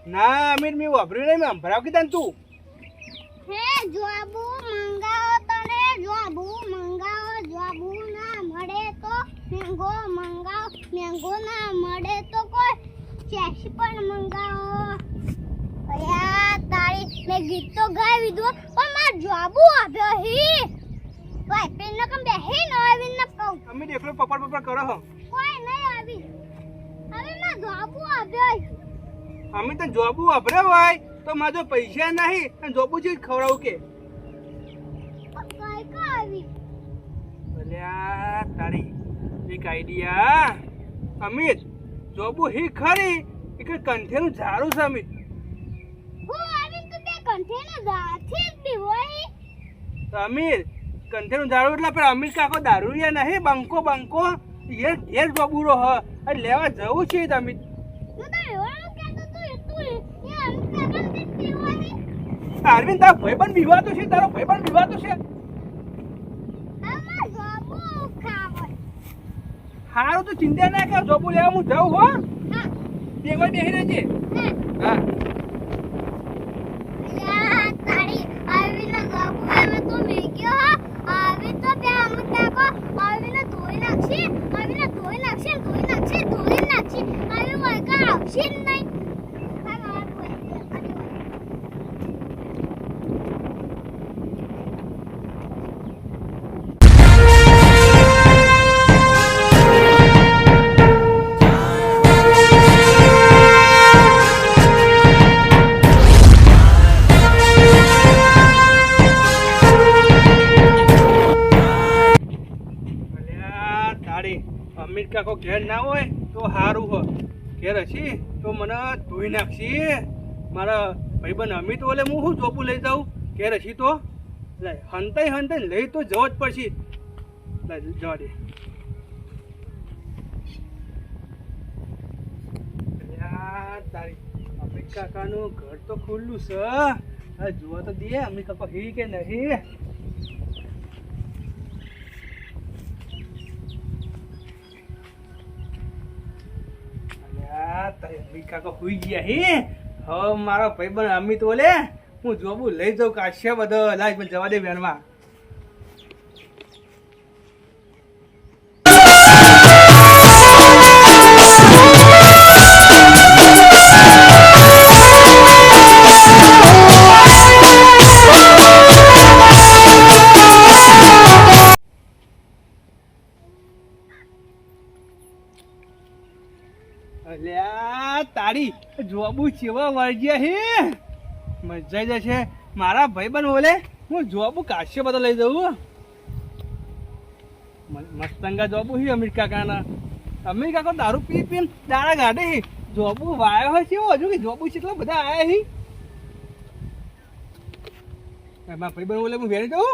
ના અમીર મેં વાપર્યું નહીં, મેં ભરાવ કીધા ને તું હે જોબુ મંગાવો તને જોબુ મંગાવો જોબુ ના મળે તો મેંગો મંગાવો મેંગો ના મળે તો કોઈ ચેક્સ પણ મંગાવો અયા તારી મેં ગીત તો ગાઈ દીધું પણ માર જોબુ આપ્યો હી ભાઈ પેન ન કમ બેહી ન આવી ન કહું અમીર એકલો પપડ પપડ કરો હો કોઈ નહીં આવી હવે માર જોબુ આપ્યો અમે તો જોબુ વાપરે હોય તો મારો પૈસા નહીં અને જોબુ જ ખવડાવું કે કઈ કા આવી અલ્યા તારી એક આઈડિયા અમિત જોબુ હી ખરી એક કંઠેનું ઝાડું છે અમિત હું આવી તો બે કંઠેનો જાથી જ બી હોય તો અમીર કંઠેનું ઝાડું એટલે પણ અમીર કાકો દારૂડિયા નહીં બંકો બંકો ઘેર ઘેર જોબુ રહો અને લેવા જવું છે અમિત તું તો એવડો કહેતો તું એ અમુક કાકા તે પીવાની અરવિંદ તારો ભાઈ પણ વિવાતો છે તારો ભાઈ પણ વિવાતો છે આમાં જોબુ ખાવો હારું તો ચિંતા ના કર જોબુ લેવા હું જાઉં હો હા બેગો બેહી રહેજે હા હા યા તારી આવીને જોબુ આવે તો મેક્યો હા આવી તો બે અમુક કાકો આવીને ધોઈ નાખશે આવી વળકા આવશે જ નહીં અમીર કાકો ઘેર ના હોય તો સારું હો ઘેર હશી તો મને ધોઈ નાખશી મારા ભાઈબંધ અમિત ઓલે હું શું જોબું લઈ જાઉં ઘેર હશી તો હંતાઈ લઈ તો જવો જ પડશે જવા દે તારી અમિત કાકાનું ઘર તો ખુલ્લું છે જોવા તો દે અમિત કાકો હી કે નહીં કાકો હુઈ ગયા હે હવે મારો ભાઈબંધ અમિત ઓલે હું જોબુ લઈ જાઉં કાશ્ય બધો લાજ પણ જવા દે બેનમાં અલ્યા તારી જોબુ ચેવા વળગ્યા હે મજા જશે મારા ભાઈબંધ ઓલે હું જોબુ કાશ્ય બધો લઈ જવું મસ્તંગા જોબુ હી અમીર કાકો દારૂ પી પીને દાડા ગાડે હી જોબુ વાયો હોય છે હજુ કે જોબુ કેટલા બધા આયા હી મારા ભાઈબંધ ઓલે હું વેરી દઉં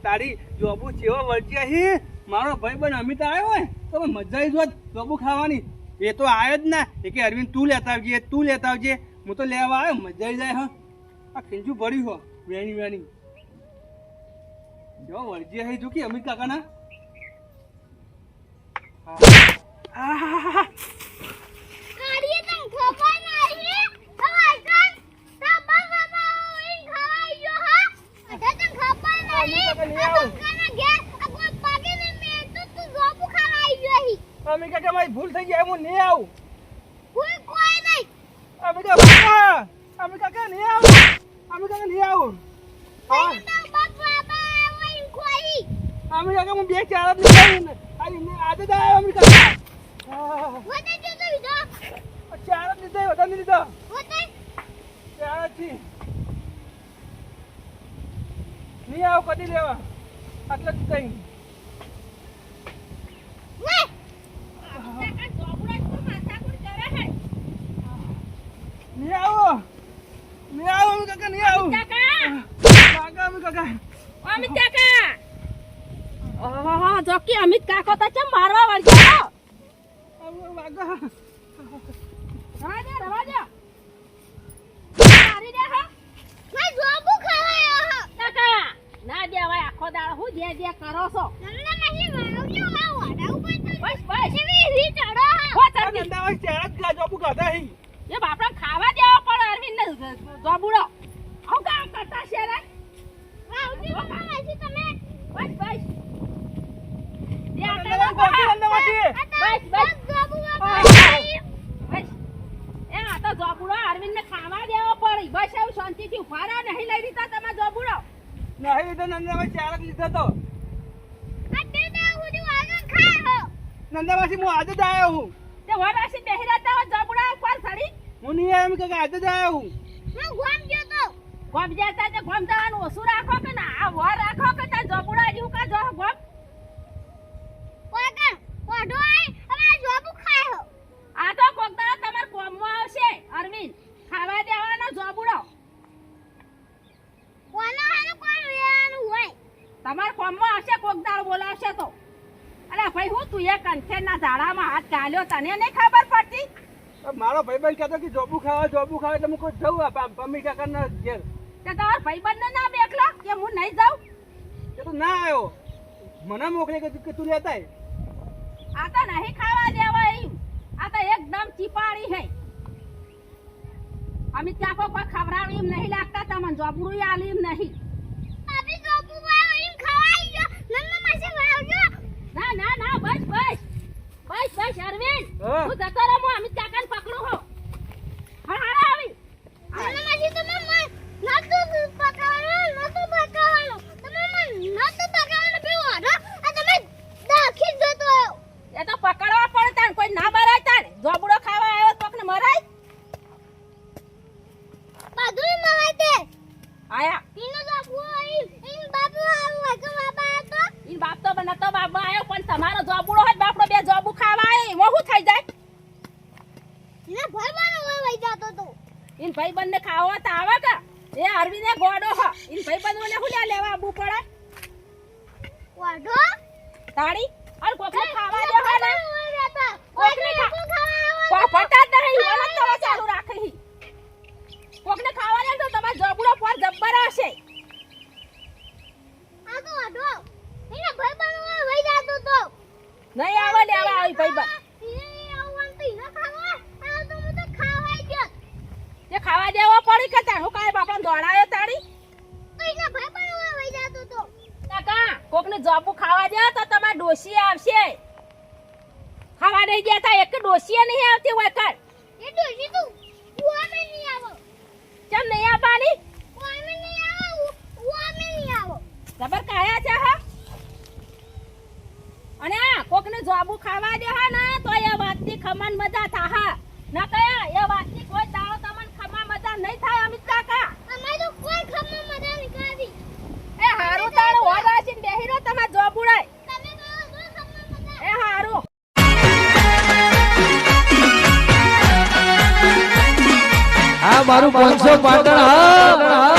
તારી જોબુ ચેવા વળગ્યા હી મારો ભાઈબંધ અમિત આવ્યો હોય તો મજા આવી જોત જોબુ ખાવાની એ તો આવ્યો જ ના એ કે અરવિંદ તું લેતા આવજે હું તો લેવા આવ્યો મજા આવી જાય હા આ ખીંચું ભર્યું હો વેણી જો વળજી હે જો કે અમિત કાકાના કાઢીએ તને ખબર નહીં ખવાય કન સાબા બાબા ઓઈન ખવાઈ ગયો હા અઢા તને ખબર નહીં આ બંકાના ઘેર આ કોઈ પાગે ને મે તો તું જોબુ ખવાઈ ગયો હી અમિત કાકા મારી ભૂલ થઈ ગઈ હું નહીં આવું કોઈ નહીં અમિત કાકા નહીં આવું અમિત કાકા નહીં આવું હા તો બાબા ઓઈન ખોઈ અમિત કાકા હું બે ચાર જ નહીં આજે જ આવ્યો અમિત કાકા વતે જો તો વિદો ચાર જ લીધા વધારે નહીં લીધા વતે ચાર જ છે નહીં આવું કદી લેવા આટલા જ થઈ લે નહીં આવો અમિત કાકા નહીં આવું અમિત કાકા અમિત કાકા ઓહો જોકી અમિત કાકો તો ચમ મારવા વળગ્યો રવા દે મારી દે હા મેં જોબુ ખવાયો હા કાકા ના દેવાય આખો દાડો હું જે કરો છો નન્ના નહીં વાવજો આ વાડા ઉપર તો બસ બસ જેવી રી ચડો હા હો ચરબી નંદાવાય ચાર જ ગાજો ગાધા હી એ બાપડા ખાવા દેવા પડે અરવિંદ ને જોબુડો આવ કા કરતા છે રે વાવજો ખાવાય તમે બસ બસ દે નંદાવાથી બસ બસ જોબુ બાબા બસ એ આ તો જોબુડો અરવિંદ ને ખાવા દેવા પડે બસ એવું શાંતિથી ઉભા રહો નહીં લઈ દીધા તમે જોબુડો નહીં તો નંદાવાય ચાર જ લીધા તો અડે દે ઉડી વાગન ખાયો નંદાવાથી હું આજે જ આવ્યો હું તે વરાસી બેહી રહેતા હોય જોબુડા ઉપર સડી હું નહીં આવ્યો અમિત કાકા આજે જ આવ્યો હું હું ગોમ ગયો તો ગોમ જતા તે ગોમ જવાનું ઓછું રાખો કે ના આ વર રાખો કે તા જોબુડા જેવું કા જો ગોમ વાગન વાડો આઈ હવે જોબુ ખાયો આ તો કોકદા તમાર કોમમાં આવશે અરવિંદ ખાવા દેવાનો જોબુડો કોનો હાલો કોણ વેવાનું હોય તમાર કોમમાં આવશે કોકદાળ બોલાવશે તો અરે ભાઈ હું તું એ કંઠેરના ઝાડામાં હાથ ચાલ્યો તને નહીં ખબર પડતી મારો ભાઈબંધ કહેતો કે જોબુ ખાવા એટલે હું કોઈ જવું અમિત કાકાના ઘેર કે તમાર ભાઈબંધને ના બેકલો કે હું નહીં જાઉં એ તો ના આવ્યો મને મોકલી કે તું લેતા આય. આ તો નહીં ખાવા દેવા એમ આ તો એકદમ ચીપાડી હે અમિત કાકો કોઈ ખવડાવી એમ નહીં લાગતા તમને જોબુડું આલી એમ નહીં અભી જોબુ વાવ એમ ખવાઈ ગયો નન્ના માસે વાવજો ના ના ના બસ બસ બસ બસ અરવિંદ હા. હું જતો રહું હું અમિત કાકાને પકડું હો હળ આવી નન્ના માસે તમે નતું પકાવવાનું તમે નતું પકાવવાનું પીવો આ તમે દાખી જતો એ તો પકડવા પડે તાણ કોઈ ના મરાય તાણ જોબુડો ખાવા આવ્યો તો કોકને મરાય બધું મવાય તે આયા પીનો જોબુ એમ બાપુ આવો કે બાપા તો ઈ બાપ તો નતો બાપ આવ્યો પણ તમારો જોબુડો હોય બાપડો બે જોબુ ખાવા આવે એમાં શું થઈ જાય ને ભરવાનો હોય વઈ જાતો તો ઈન ભાઈબંધ ને ખાવા તો આવે કે એ અરવિંદે ગોડો હ ઈન ભાઈબંધ ને હું લેવા આબુ પડે વાડો તાળી અર કોકને ખાવા દે હા ને કોકને ખાવા પતા જ નહીં ઓલા તો ચાલુ રાખે હી કોકને ખાવા દે તો તમાર જોબુડો પર જબ્બર હશે આ તો વાડો એને ભાઈ બનવા વઈ જાતો તો નહીં આવે લેવા આવી ભાઈબંધ તે ખાવા દેવા પડી કે તાણ હું કાય બાપા દોડાયો તાળી કાકા કોકને જોબુ ખાવા દે તો તમાર ડોશી આવશે ખાવા નહીં દેતા એક ડોશી નહીં આવતી હોય કર ચમ નહીં આવવાની જબર કાયા છે હા અને આ કોકને જોબુ ખાવા દે હા ને તો એ વાતની ખમણ મજા થા હા ના કયા એ વાતની કોઈ દાડો તમને ખમા મજા નહીં થાય અમિત કાકા એ હારું તાળો ઓરાસીન બેહી રહો તમાર જોબુડાય એ હારું આ મારું 500 પાટણ હા